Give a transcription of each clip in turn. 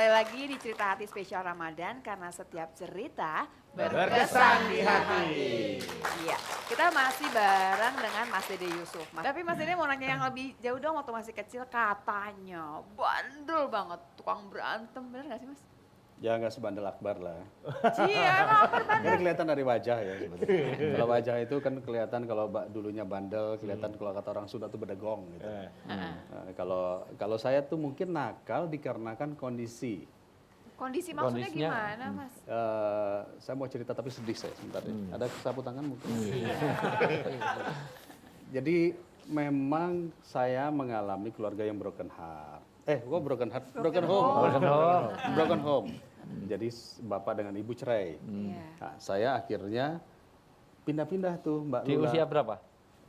kembali lagi di Cerita Hati Spesial Ramadan karena setiap cerita berkesan di hati. Iya, kita masih bareng dengan Mas Dede Yusuf. Tapi Mas Dede mau nanya yang lebih jauh dong, waktu masih kecil katanya bandel banget, tukang berantem, bener gak sih Mas? Ya nggak sebandel Akbar lah. Iya, emang Akbar bandel. Kan kelihatan dari wajah ya sebetulnya. Kalau wajah itu kan kelihatan kalau dulunya bandel, kelihatan kalau kata orang Sunda tuh bedegong gitu. Nah, kalau saya tuh mungkin nakal dikarenakan kondisi. Kondisi maksudnya Kondisinya, gimana Mas? Saya mau cerita tapi sedih saya sebentar ya. Ada sapu tangan mungkin. Jadi memang saya mengalami keluarga yang broken heart. Broken heart, broken home. Broken home. Jadi bapak dengan ibu cerai. Iya. Nah, saya akhirnya pindah-pindah tuh Mbak Di Lula. usia berapa?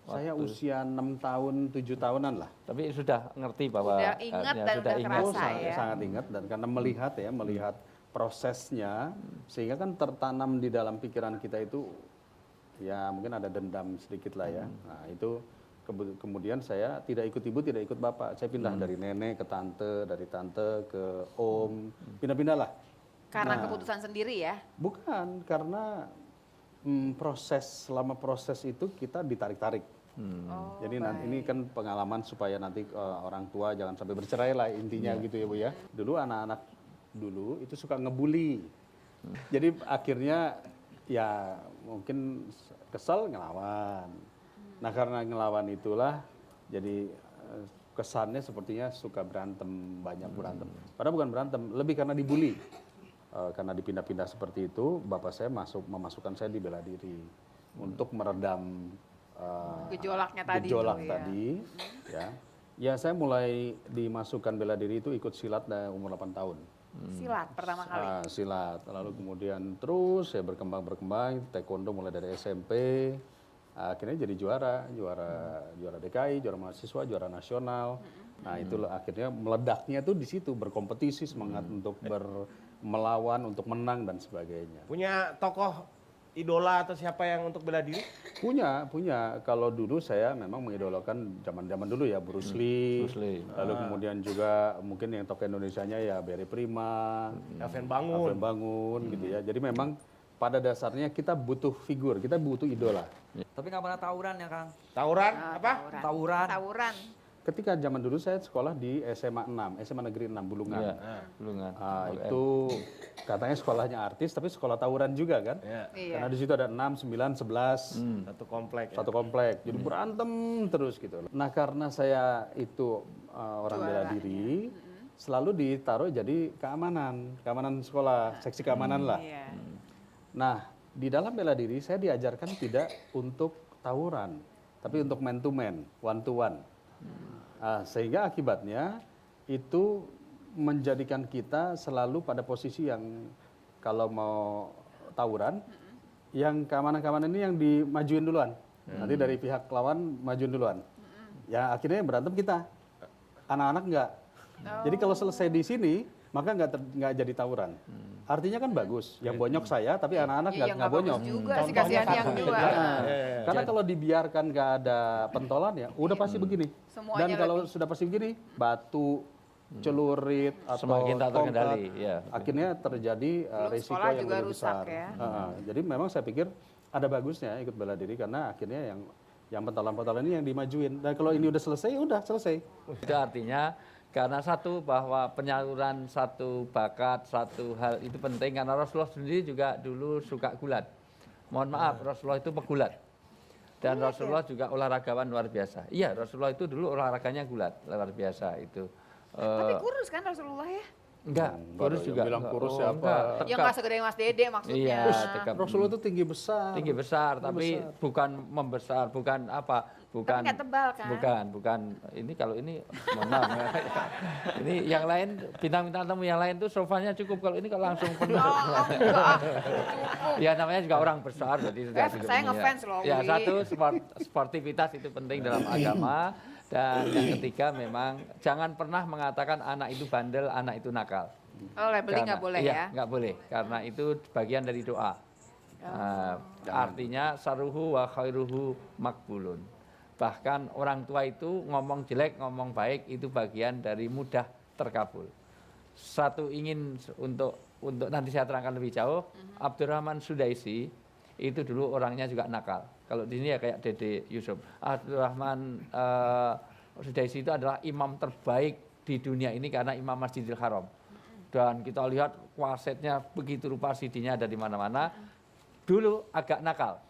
Saya usia 6 tahun, 7 tahunan lah. Tapi sudah ngerti bahwa Udah ingat dan sudah udah ingat. kerasa. sangat, ya. sangat ingat dan karena melihat prosesnya sehingga kan tertanam di dalam pikiran kita itu ya mungkin ada dendam sedikit lah ya. Nah, itu kemudian saya tidak ikut ibu, tidak ikut bapak. Saya pindah dari nenek ke tante, dari tante ke om, pindah-pindah lah. Karena Nah, keputusan sendiri ya? Bukan, karena selama proses itu kita ditarik-tarik. Oh, Jadi nanti ini kan pengalaman supaya nanti orang tua jangan sampai bercerai lah intinya gitu ya Bu ya. Dulu anak-anak dulu itu suka ngebully. Jadi akhirnya ya mungkin kesel ngelawan. Nah karena ngelawan itulah jadi kesannya sepertinya suka berantem, banyak berantem. Padahal bukan berantem, lebih karena dibully. Karena dipindah-pindah seperti itu, bapak saya memasukkan saya di bela diri untuk meredam Gejolaknya tadi gejolak tuh, ya. tadi. Ya saya mulai dimasukkan bela diri itu ikut silat dari umur 8 tahun. Silat pertama kali. Silat, lalu kemudian terus saya berkembang, taekwondo mulai dari SMP. Akhirnya jadi juara DKI, juara mahasiswa, juara nasional. Nah itu akhirnya meledaknya tuh di situ, berkompetisi, semangat untuk melawan, untuk menang dan sebagainya. Punya tokoh idola atau siapa yang untuk bela diri? Punya. Kalau dulu saya memang mengidolakan zaman dulu ya Bruce Lee. Lalu kemudian juga mungkin yang tokoh Indonesianya ya Barry Prima, Alvin Bangun gitu ya. Jadi memang pada dasarnya kita butuh figur, kita butuh idola. Tapi nggak pernah tawuran ya Kang? Tawuran apa? Tawuran. Ketika zaman dulu saya sekolah di SMA 6, SMA Negeri 6 Bulungan. Iya, Bulungan. Itu katanya sekolahnya artis tapi sekolah tawuran juga kan? Ya. Iya. Karena di situ ada 6, 9, 11. Satu komplek. Satu komplek, jadi berantem terus gitu. Nah karena saya itu orang bela diri, selalu ditaruh jadi keamanan sekolah, seksi keamanan lah. Iya. Nah di dalam bela diri saya diajarkan tidak untuk tawuran, tapi untuk man to man, one to one. Sehingga akibatnya itu menjadikan kita selalu pada posisi yang kalau mau tawuran, yang keamanan-keamanan ini yang dimajuin duluan. Nanti dari pihak lawan majuin duluan. Ya akhirnya yang berantem kita, anak-anak enggak. Jadi kalau selesai di sini, maka nggak jadi tawuran. Artinya kan bagus, yang bonyok saya, tapi anak-anak nggak bonyok. Bagus juga sih, kasihan yang dua. Karena kalau dibiarkan nggak ada pentolan ya, udah pasti begini. Semuanya Dan kalau sudah pasti begini, batu, celurit atau Semakin tak tongkat, terkendali, ya. akhirnya terjadi risiko sekolah yang juga lebih rusak besar. ya. Jadi memang saya pikir ada bagusnya ikut bela diri karena akhirnya yang pentolan-pentolan ini yang dimajuin. Dan kalau ini udah selesai, udah selesai. Itu artinya karena satu bahwa penyaluran satu bakat, satu hal itu penting karena Rasulullah sendiri juga dulu suka gulat. Mohon maaf, Rasulullah itu pegulat. Dan Rasulullah juga olahragawan luar biasa. Iya, Rasulullah itu dulu olahraganya gulat, luar biasa itu. Tapi kurus kan Rasulullah ya? Enggak, kurus Yang juga. bilang kurus siapa? enggak, Ya tegap. nggak segede Mas Dede maksudnya. Iya, tegap. Rasulullah itu tinggi besar. Tinggi besar, tapi bukan membesar, bukan apa, bukan. Tapi nggak tebal kan? Bukan. Ini kalau ini, mohon maaf. Ini yang lain, bintang-bintang tamu yang lain tuh sofanya cukup. Kalau ini kalau langsung penuh. Ya namanya juga orang besar, jadi sudah cukup saya ini ya. ngefans loh, Ya Wi. satu, sportivitas itu penting dalam agama. Dan yang ketiga memang jangan pernah mengatakan anak itu bandel, anak itu nakal. Oh, labeling nggak boleh iya, ya? nggak boleh, karena itu bagian dari doa. Artinya saruhu wa khairuhu makbulun. Bahkan orang tua itu ngomong jelek, ngomong baik itu bagian dari mudah terkabul. satu ingin untuk nanti saya terangkan lebih jauh. Abdurrahman Sudaisi itu dulu orangnya juga nakal. Kalau di sini ya kayak Dede Yusuf. Abdurrahman Sudaisi itu adalah imam terbaik di dunia ini karena imam Masjidil Haram. Dan kita lihat wasetnya begitu rupa CD-nya ada di mana-mana. Dulu agak nakal.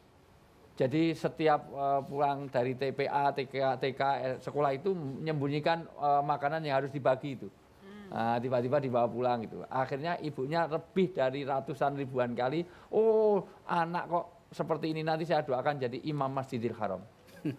Jadi setiap pulang dari TPA, TK, sekolah itu menyembunyikan makanan yang harus dibagi itu. Nah, tiba-tiba dibawa pulang gitu. Akhirnya ibunya lebih dari ratusan ribuan kali, oh anak kok seperti ini nanti saya doakan jadi imam Masjidil Haram.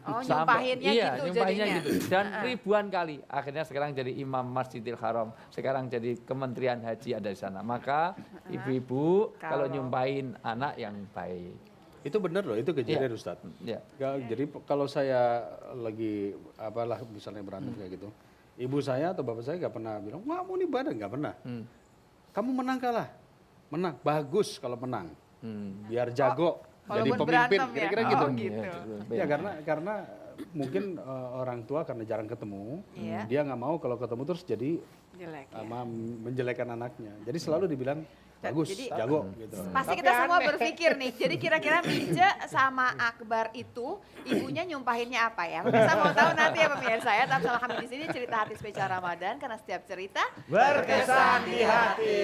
Oh, nyumpahinnya iya, gitu nyumpahinnya jadinya. gitu. Dan ribuan kali. Akhirnya sekarang jadi imam Masjidil Haram. Sekarang jadi Kementerian Haji ada di sana. Maka ibu-ibu kalau nyumpahin anak yang baik. Itu benar loh, itu kejadian Ustadz. Ya. Jadi kalau saya lagi apalah misalnya berantem kayak gitu, ibu saya atau bapak saya nggak pernah bilang, wah mau nih badan, nggak pernah. Kamu menang kalah, menang bagus kalau menang, biar jago jadi walaupun pemimpin, berantem ya? kira-kira Oh, gitu. gitu. Ya karena mungkin orang tua karena jarang ketemu, Iya. dia nggak mau kalau ketemu terus jadi Jelek ya. menjelekkan anaknya. Jadi selalu dibilang bagus, Jadi- jago gitu. Pasti Tapi kita semua aneh. berpikir nih, jadi kira-kira Mice sama Akbar itu ibunya nyumpahinnya apa ya? Pemirsa mau tahu nanti ya pemirsa ya, tetap sama kami di sini cerita hati spesial Ramadan karena setiap cerita Berkesan di hati.